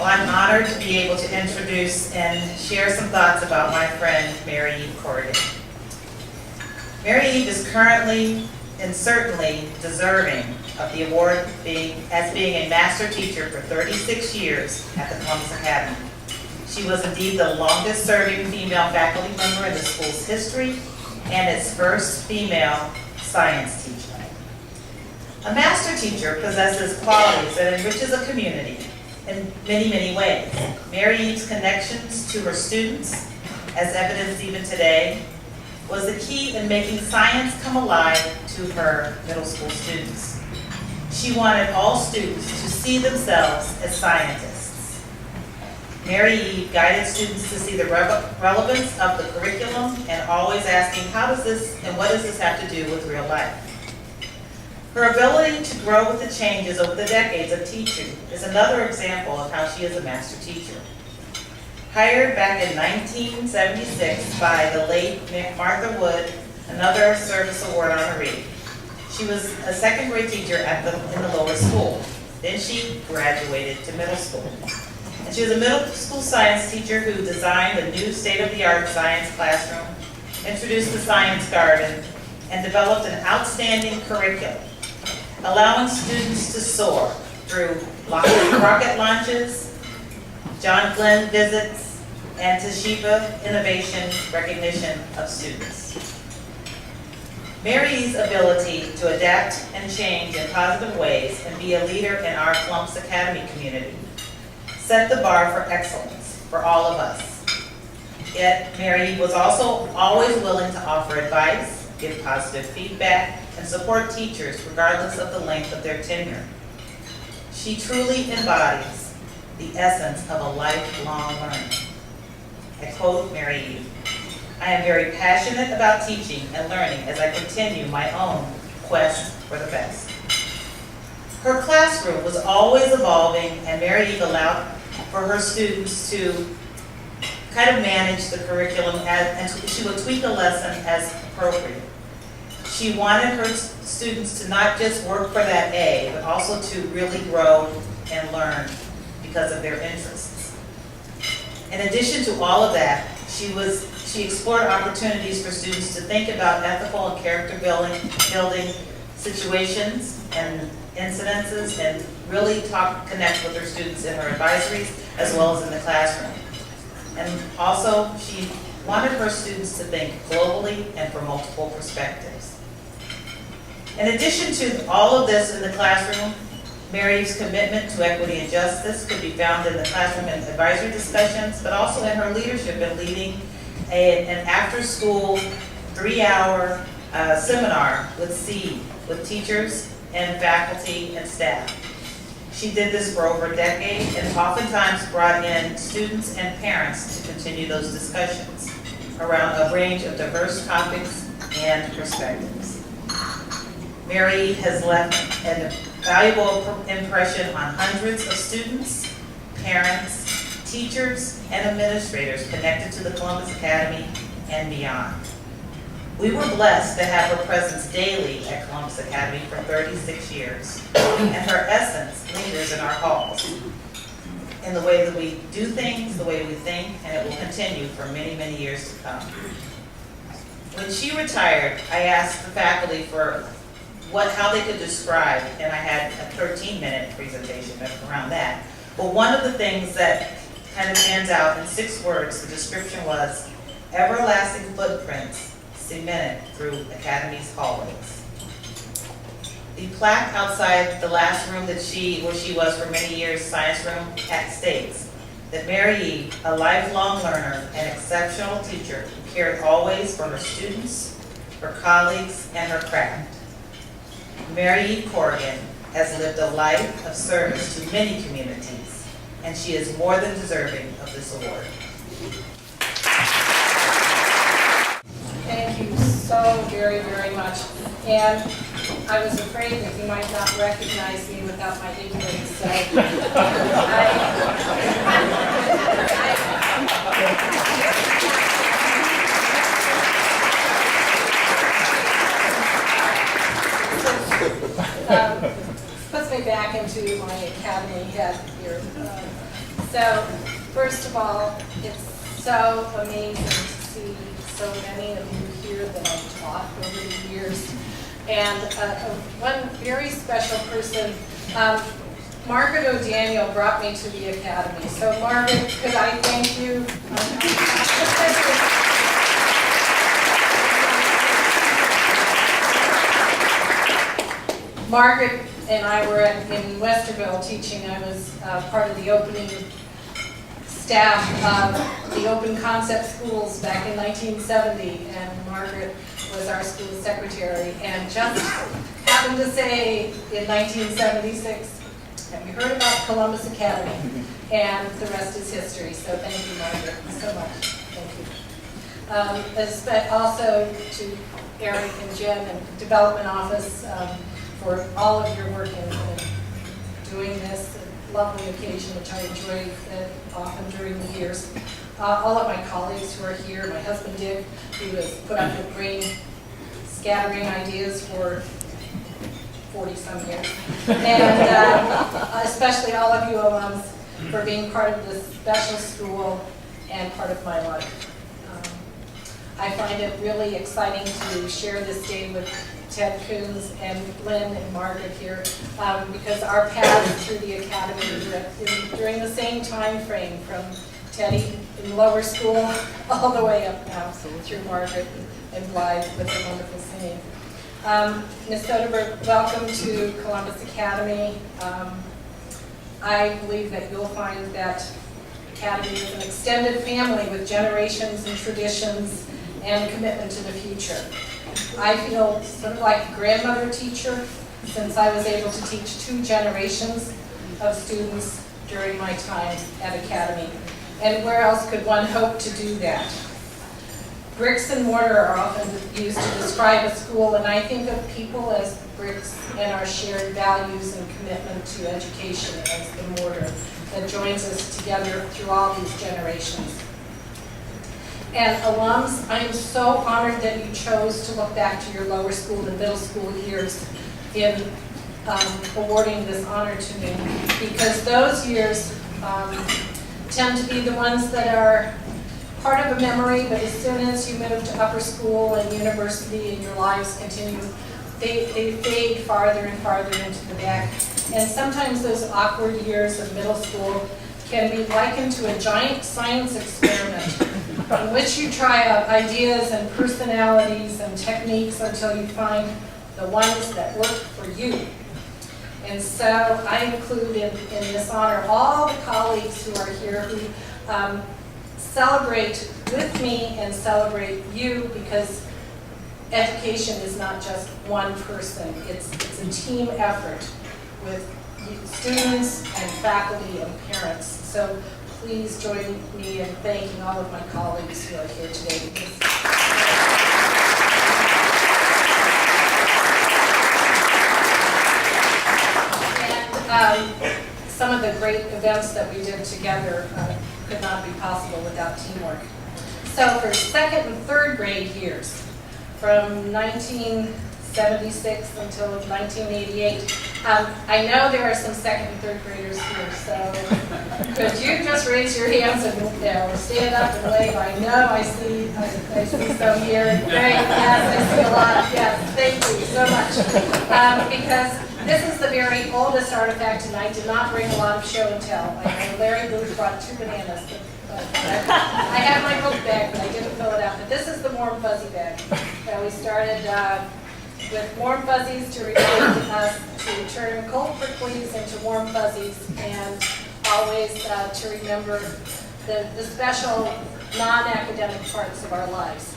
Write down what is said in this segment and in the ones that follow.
Well, I'm honored to be able to introduce and share some thoughts about my friend, MaryEve Corrigan. MaryEve is currently and certainly deserving of the award as being a master teacher for 36 years at the Columbus Academy. She was indeed the longest serving female faculty member in the school's history and its first female science teacher. A master teacher possesses qualities that enriches a community in many, many ways. MaryEve's connections to her students, as evidenced even today, was the key in making science come alive to her middle school students. She wanted all students to see themselves as scientists. MaryEve guided students to see the relevance of the curriculum and always asking, how does this and what does this have to do with real life? Her ability to grow with the changes over the decades of teaching is another example of how she is a master teacher. Hired back in 1976 by the late Martha Wood, another service award honoree. She was a second grade teacher in the lower school. Then she graduated to middle school. And she was a middle school science teacher who designed a new state-of-the-art science classroom, introduced the science garden, and developed an outstanding curriculum, allowing students to soar through rocket launches, John Glenn visits, and Toshiba innovation recognition of students. MaryEve's ability to adapt and change in positive ways and be a leader in our Columbus Academy community set the bar for excellence for all of us. Yet MaryEve was also always willing to offer advice, give positive feedback, and support teachers regardless of the length of their tenure. She truly embodies the essence of a lifelong learner. I quote MaryEve, "I am very passionate about teaching and learning as I continue my own quest for the best." Her classroom was always evolving, and MaryEve allowed for her students to kind of manage the curriculum and she would tweak a lesson as appropriate. She wanted her students to not just work for that A, but also to really grow and learn because of their interests. In addition to all of that, she explored opportunities for students to think about ethical and character building situations and incidences and really connect with her students in her advisories as well as in the classroom. And also, she wanted her students to think globally and from multiple perspectives. In addition to all of this in the classroom, MaryEve's commitment to equity and justice could be found in the classroom and advisory discussions, but also in her leadership in leading an after-school 3-hour seminar with teachers and faculty and staff. She did this for over a decade and oftentimes brought in students and parents to continue those discussions around a range of diverse topics and perspectives. MaryEve has left an valuable impression on hundreds of students, parents, teachers, and administrators connected to the Columbus Academy and beyond. We were blessed to have her presence daily at Columbus Academy for 36 years, and her essence lingers in our halls, in the way that we do things, the way we think, and it will continue for many, many years to come. When she retired, I asked the faculty for how they could describe, and I had a 13-minute presentation around that. But one of the things that kind of stands out in 6 words, the description was, everlasting footprints cemented through Academy's hallways. The plaque outside the last room where she was for many years, science room, states that MaryEve, a lifelong learner and exceptional teacher who cared always for her students, her colleagues, and her craft. MaryEve Corrigan has lived a life of service to many communities, and she is more than deserving of this award. Thank you so very, very much. And I was afraid that you might not recognize me without my ignorance, so puts me back into my academy head here. So, first of all, it's so amazing to see so many of you here that I've taught over the years. And one very special person, Margaret O'Daniel brought me to the Academy. So Margaret, could I thank you? Margaret and I were in Westerville teaching. I was part of the opening staff of the Open Concept Schools back in 1970, and Margaret was our school secretary. And just happened to say in 1976, have you heard about Columbus Academy? And the rest is history. So thank you, Margaret, so much. Thank you. Also to Eric and Jen and Development Office for all of your work in doing this lovely occasion, which I enjoy often during the years. All of my colleagues who are here, my husband Dick, who has put up with scattering ideas for 40-some years, and especially all of you alums for being part of this special school and part of my life. I find it really exciting to share this day with Ted Coons and Lynn and Margaret here because our paths through the Academy during the same time frame, from Teddy in lower school all the way up now through Margaret and Blythe with her wonderful singing. Ms. Soderberg, welcome to Columbus Academy. I believe that you'll find that Academy is an extended family with generations and traditions and commitment to the future. I feel sort of like a grandmother teacher since I was able to teach 2 generations of students during my time at Academy. And where else could one hope to do that? Bricks and mortar are often used to describe a school, and I think of people as bricks and our shared values and commitment to education as the mortar that joins us together through all these generations. And alums, I am so honored that you chose to look back to your lower school and middle school years in awarding this honor to me, because those years tend to be the ones that are part of a memory, but as soon as you move to upper school and university and your lives continue, they fade farther and farther into the back. And sometimes those awkward years of middle school can be likened to a giant science experiment in which you try out ideas and personalities and techniques until you find the ones that work for you. And so I include in this honor all the colleagues who are here who celebrate with me and celebrate you, because education is not just one person. It's a team effort with students and faculty and parents. So please join me in thanking all of my colleagues who are here today. And some of the great events that we did together could not be possible without teamwork. So for 2nd and 3rd grade years, from 1976 until 1988, I know there are some 2nd and 3rd graders here, so could you just raise your hands and stand up and wave? I know I see some here. Great, yes, I see a lot. Yes, thank you so much. Because this is the very oldest artifact, and I did not bring a lot of show and tell. I know Larry Booth brought 2 bananas. I have my book bag, but I didn't fill it out. But this is the warm fuzzy bag that we started with warm fuzzies to remind us to turn cold pricklies into warm fuzzies, and always to remember the special non-academic parts of our lives.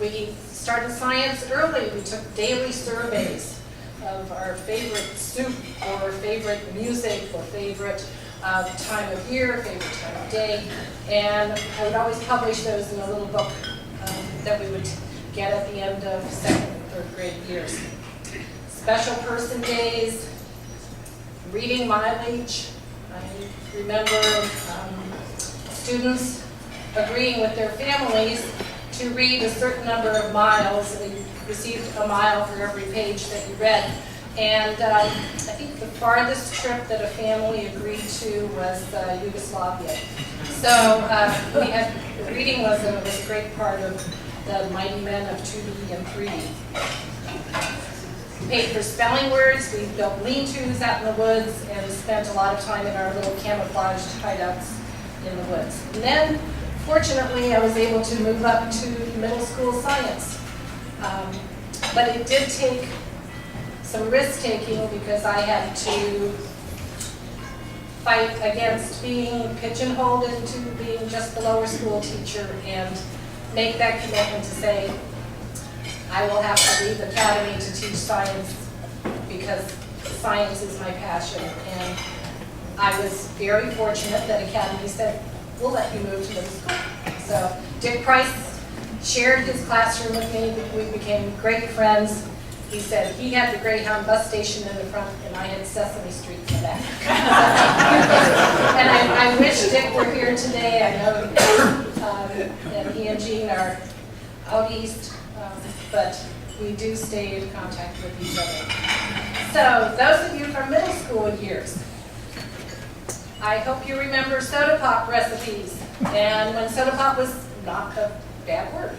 We started science early. We took daily surveys of our favorite soup or favorite music or favorite time of year, favorite time of day, and I would always publish those in a little book that we would get at the end of 2nd and 3rd grade years. Special person days, reading mileage. I remember students agreeing with their families to read a certain number of miles. They received a mile for every page that you read. And I think the farthest trip that a family agreed to was Yugoslavia. So reading was a great part of the Mighty Men of 2D and 3D. We paid for spelling words, we built lean-tos out in the woods, and spent a lot of time in our little camouflaged hideouts in the woods. And then, fortunately, I was able to move up to middle school science. But it did take some risk-taking because I had to fight against being pigeonholed into being just the lower school teacher and make that commitment to say, I will have to leave academy to teach science because science is my passion. And I was very fortunate that academy said, we'll let you move to middle school. So Dick Price shared his classroom with me. We became great friends. He said he had the Greyhound bus station in the front and I had Sesame Street in the back. And I wish Dick were here today. I know and he and Jean are out east, but we do stay in contact with each other. So those of you from middle school years, I hope you remember soda pop recipes. And when soda pop was not a bad word.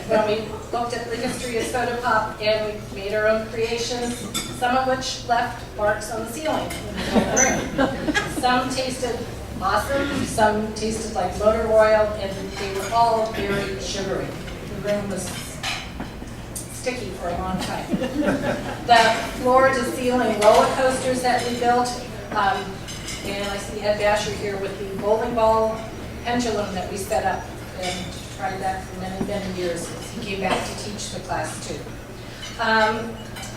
When we looked at the history of soda pop and we made our own creations, some of which left marks on the ceiling in the room. Some tasted awesome, some tasted like motor oil, and they were all very sugary. The room was sticky for a long time. The floor-to-ceiling roller coasters that we built, and I see Ed Basher here with the bowling ball pendulum that we set up and tried that for many, many years. He came back to teach the class too.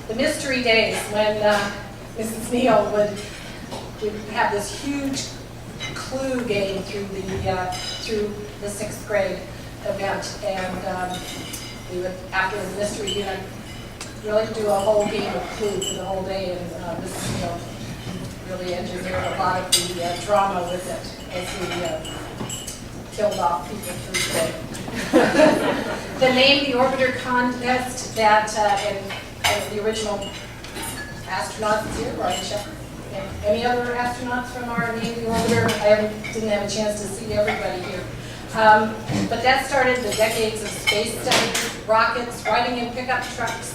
The mystery days when Mrs. Neal would have this huge clue game through the 6th grade event, and we would, after the mystery, really do a whole game of Clue for the whole day, and Mrs. Neal really engineered a lot of the drama with it as we killed off people through the day. The Name the Orbiter contest that, and the original astronauts here, Brian Shepard, and any other astronauts from our Name the Orbiter. I didn't have a chance to see everybody here. But that started the decades of space study, rockets, riding in pickup trucks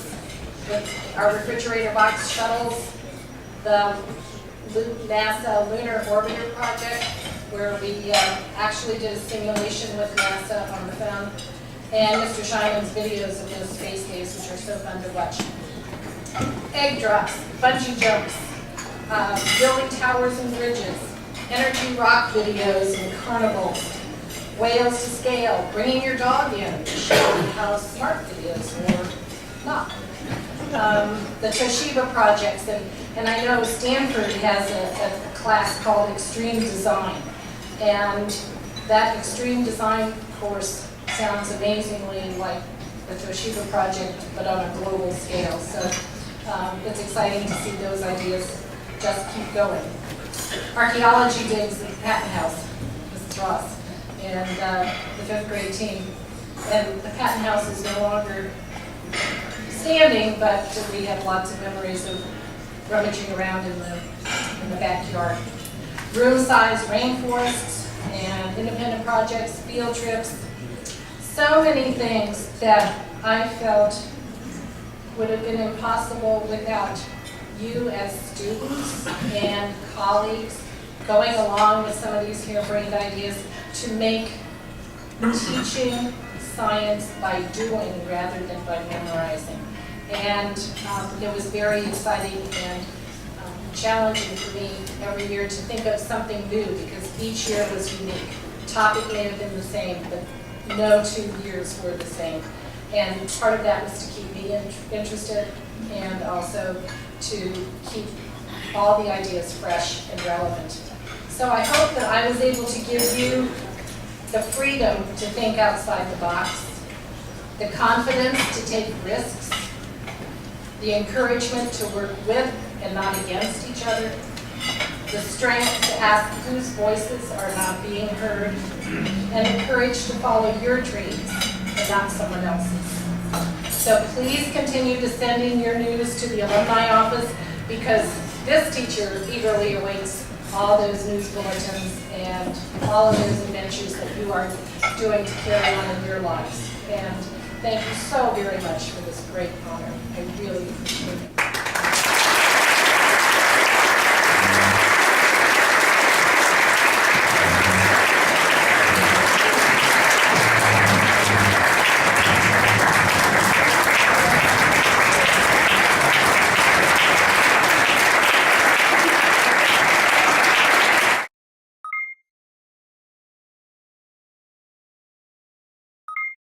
with our refrigerator box shuttles, the NASA Lunar Orbiter project, where we actually did a simulation with NASA on the phone, and Mr. Scheinman's videos of those space days, which are so fun to watch. Egg drops, bungee jumps, building towers and bridges, energy rock videos and carnivals, whales to scale, bringing your dog in, showing how smart it is or not. The Toshiba projects, and I know Stanford has a class called Extreme Design, and that Extreme Design course sounds amazingly like the Toshiba project, but on a global scale. So it's exciting to see those ideas just keep going. Archaeology digs at the Patton House, Mrs. Ross, and the 5th grade team. And the Patton House is no longer standing, but we have lots of memories of rummaging around in the backyard. Room-sized rainforests and independent projects, field trips, so many things that I felt would have been impossible without you as students and colleagues going along with some of these harebrained ideas to make teaching science by doing rather than by memorizing. And it was very exciting and challenging for me every year to think of something new, because each year was unique. Topic may have been the same, but no 2 years were the same. And part of that was to keep me interested and also to keep all the ideas fresh and relevant. So I hope that I was able to give you the freedom to think outside the box, the confidence to take risks, the encouragement to work with and not against each other, the strength to ask whose voices are not being heard, and the courage to follow your dreams and not someone else's. So please continue to send in your news to the alumni office, because this teacher eagerly awaits all those news bulletins and all of those adventures that you are doing to carry on in your lives. And thank you so very much for this great honor. I really appreciate it.